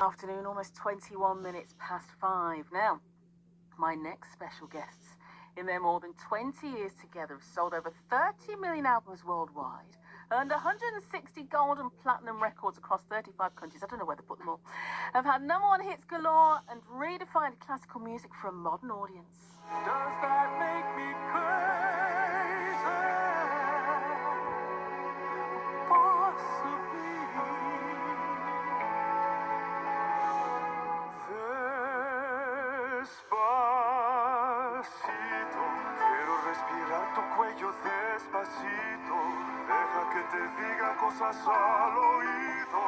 Afternoon, almost 21 minutes past 5. Now, my next special guests, in their more than 20 years together, have sold over 30 million albums worldwide, earned 160 gold and platinum records across 35 countries. I don't know where to put them all. Have had number one hits galore and redefined classical music for a modern audience. Does that make me crazy? Possibly. Despacito, quiero respirar tu cuello despacito. Deja que te diga cosas al oído,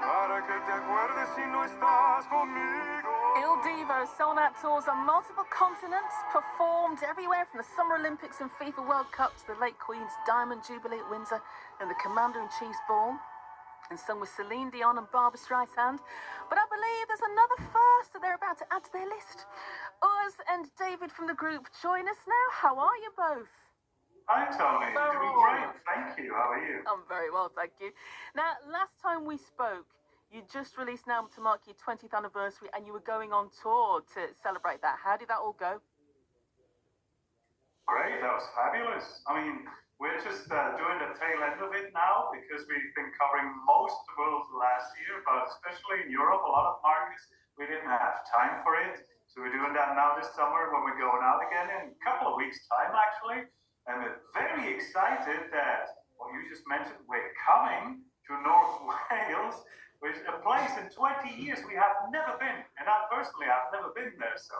para que te acuerdes si no estás conmigo. Il Divo sold out tours on multiple continents, performed everywhere from the Summer Olympics and FIFA World Cup to the late Queen's Diamond Jubilee at Windsor and the Commander-in-Chief's Ball, and sung with Celine Dion and Barbra Streisand. But I believe there's another first that they're about to add to their list. Urs and David from the group join us now. How are you both? Hi, Toni. Doing great. Thank you. How are you? I'm very well, thank you. Now, last time we spoke, you just released an album to mark your 20th anniversary and you were going on tour to celebrate that. How did that all go? Great. That was fabulous. I mean, we're just doing the tail end of it now because we've been covering most of the world last year, but especially in Europe, a lot of markets, we didn't have time for it. So we're doing that now this summer when we're going out again in a couple of weeks' time, actually. And we're very excited that what you just mentioned, we're coming to North Wales, which is a place in 20 years we have never been. And I personally have never been there. So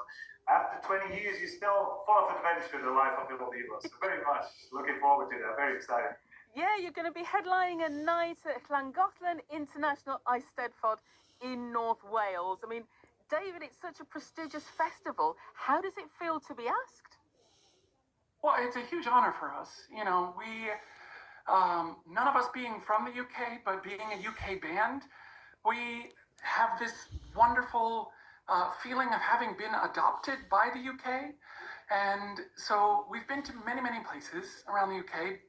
after 20 years, you're still full of adventure, the life of Il Divo. So very much looking forward to that. Very excited. Yeah, you're going to be headlining a night at Llangollen International Eisteddfod in North Wales. I mean, David, it's such a prestigious festival. How does it feel to be asked? Well, it's a huge honor for us. You know, none of us being from the UK, but being a UK band, we have this wonderful feeling of having been adopted by the UK. And so we've been to many, many places around the UK,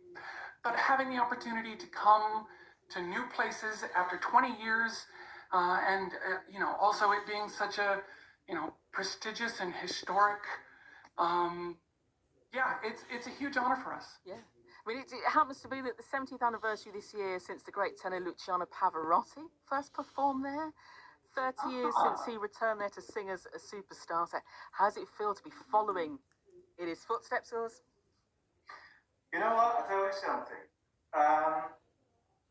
but having the opportunity to come to new places after 20 years, and also it being such a, prestigious and historic, it's a huge honor for us. Yeah. I mean, it happens to be that the 70th anniversary this year since the great tenor Luciano Pavarotti first performed there. 30 years since he returned there to sing as a superstar. So how does it feel to be following in his footsteps, Urs? You know what? I'll tell you something.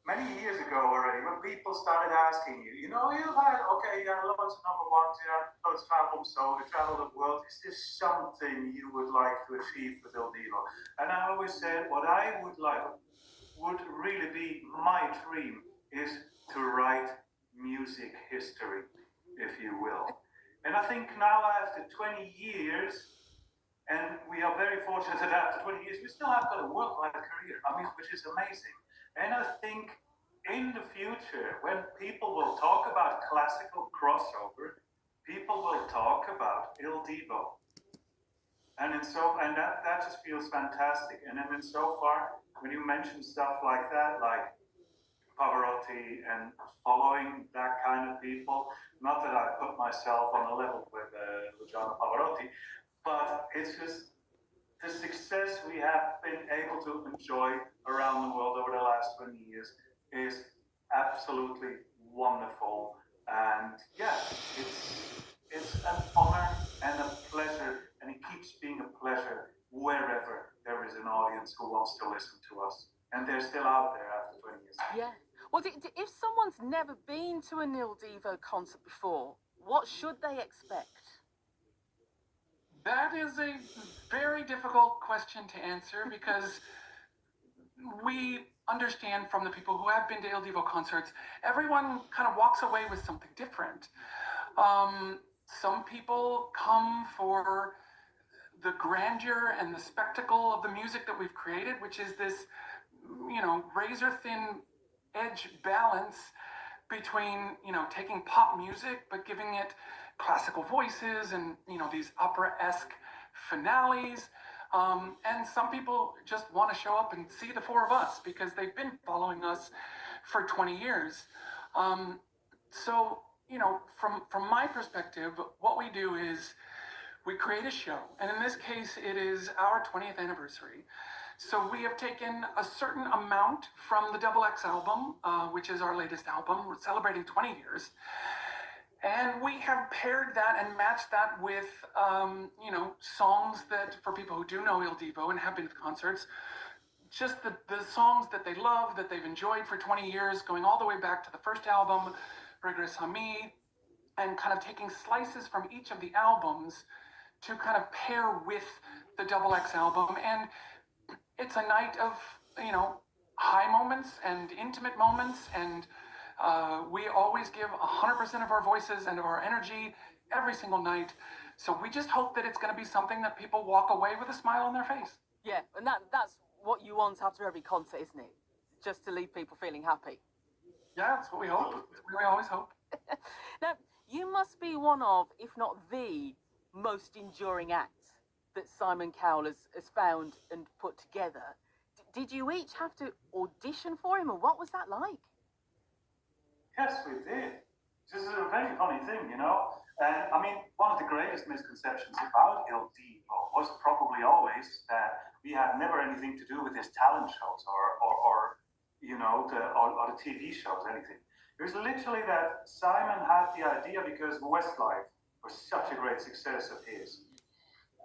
Many years ago already, when people started asking you had loads of number ones, you had loads of albums sold, you traveled the world. Is this something you would like to achieve with Il Divo? And I always said, what I would like, would really be my dream, is to write music history, if you will. And I think now after 20 years, and we are very fortunate that after 20 years, we still have got a worldwide career, which is amazing. And I think in the future, when people will talk about classical crossover, people will talk about Il Divo. And that just feels fantastic. And then so far, when you mention stuff like that, like Pavarotti and following that kind of people, not that I put myself on a level with Luciano Pavarotti, but it's just the success we have been able to enjoy around the world over the last 20 years is absolutely wonderful. And it's an honor and a pleasure, and it keeps being a pleasure wherever there is an audience who wants to listen to us. And they're still out there after 20 years. Yeah. Well, if someone's never been to an Il Divo concert before, what should they expect? That is a very difficult question to answer because we understand from the people who have been to Il Divo concerts, everyone kind of walks away with something different. Some people come for the grandeur and the spectacle of the music that we've created, which is this, razor thin edge balance between, taking pop music, but giving it classical voices and, these opera-esque finales. And some people just want to show up and see the four of us because they've been following us for 20 years. So from my perspective, what we do is we create a show, and in this case, it is our 20th anniversary. So we have taken a certain amount from the Double X album, which is our latest album. We're celebrating 20 years. And we have paired that and matched that with, songs that, for people who do know Il Divo and have been to concerts, just the songs that they love, that they've enjoyed for 20 years, going all the way back to the first album, Regress a Mi, and kind of taking slices from each of the albums to kind of pair with the Double X album. And it's a night of, high moments and intimate moments, and we always give 100% of our voices and of our energy every single night. So we just hope that it's going to be something that people walk away with a smile on their face. Yeah, and that's what you want after every concert, isn't it? Just to leave people feeling happy. Yeah, that's what we hope. That's what we always hope. Now, you must be one of, if not the most enduring acts that Simon Cowell has found and put together. Did you each have to audition for him, or what was that like? Yes, we did. This is a very funny thing, you know. And I mean, one of the greatest misconceptions about Il Divo was probably always that we had never anything to do with his talent shows or the TV shows, anything. It was literally that Simon had the idea because Westlife was such a great success of his.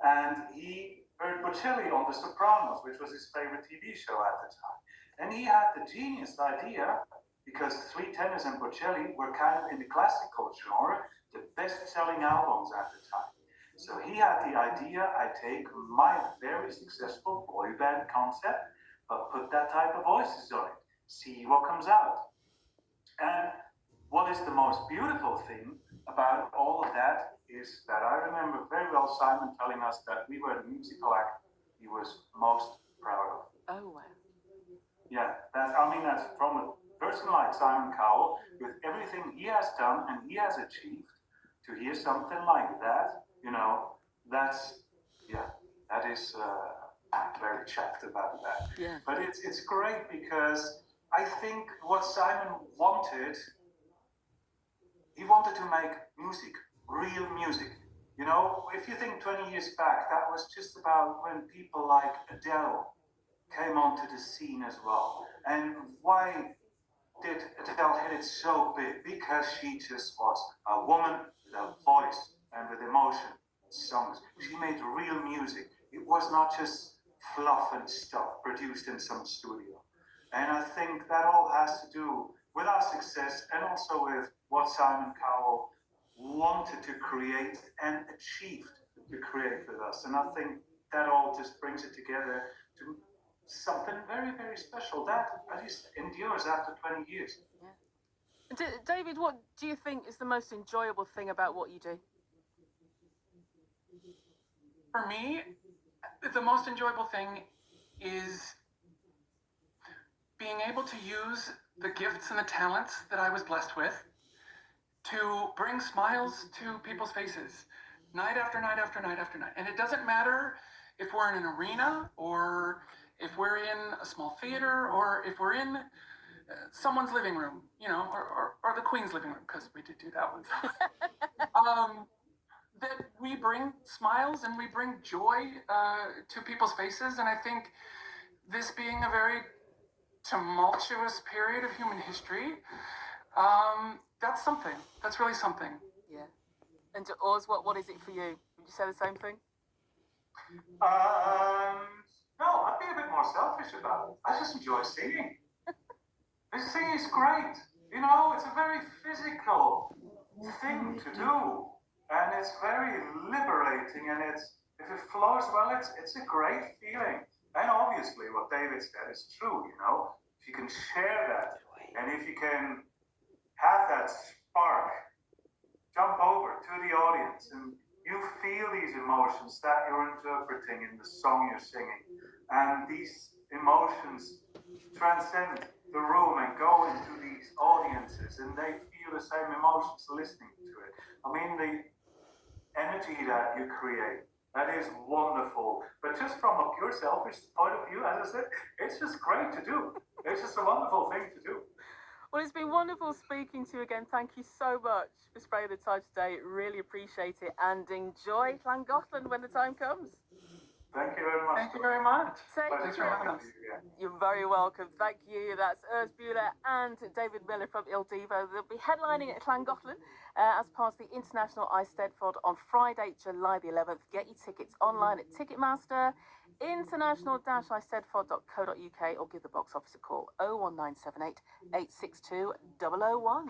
And he heard Bocelli on The Sopranos, which was his favorite TV show at the time. And he had the genius idea, because Three Tenors and Bocelli were kind of in the classical genre, the best-selling albums at the time. So he had the idea, I take my very successful boy band concept, but put that type of voices on it, see what comes out. And what is the most beautiful thing about all of that is that I remember very well Simon telling us that we were the musical act he was most proud of. Oh, wow. Yeah, that's from a person like Simon Cowell, with everything he has done and he has achieved, to hear something like that, that is I'm very chuffed about that. Yeah. But it's great because I think what Simon wanted, he wanted to make music, real music. You know, if you think 20 years back, that was just about when people like Adele came onto the scene as well. And why did Adele hit it so big? Because she just was a woman with a voice and with emotion, songs. She made real music. It was not just fluff and stuff produced in some studio. And I think that all has to do with our success and also with what Simon Cowell wanted to create and achieved to create with us. And I think that all just brings it together to something very, very special that at least endures after 20 years. Yeah. David, what do you think is the most enjoyable thing about what you do? For me, the most enjoyable thing is being able to use the gifts and the talents that I was blessed with to bring smiles to people's faces night after night after night after night. And it doesn't matter if we're in an arena or if we're in a small theater or if we're in someone's living room, or the Queen's living room, because we did do that one. That we bring smiles and we bring joy to people's faces. And I think this being a very tumultuous period of human history, that's something. That's really something. Yeah. And to Urs, what is it for you? Would you say the same thing? No, I'd be a bit more selfish about it. I just enjoy singing. This singing is great. It's a very physical thing to do. And it's very liberating, and if it flows well, it's a great feeling. And obviously what David said is true, if you can share that, and if you can have that spark jump over to the audience, and you feel these emotions that you're interpreting in the song you're singing, and these emotions transcend the room and go into these audiences, and they feel the same emotions listening to it. I mean, the energy that you create, that is wonderful. But just from a pure selfish point of view, as I said, it's just great to do. It's just a wonderful thing to do. Well, it's been wonderful speaking to you again. Thank you so much for sparing the time today. Really appreciate it, and enjoy Llangollen when the time comes. Thank you very much. Thank you very much. Thanks for having us. You're very welcome. Thank you. That's Urs David and David Miller from Il Divo. They'll be headlining at Llangollen as part of the International Eisteddfod on Friday, July the 11th. Get your tickets online at Ticketmaster, international-eisteddfod.co.uk, or give the box office a call 01978 862 001.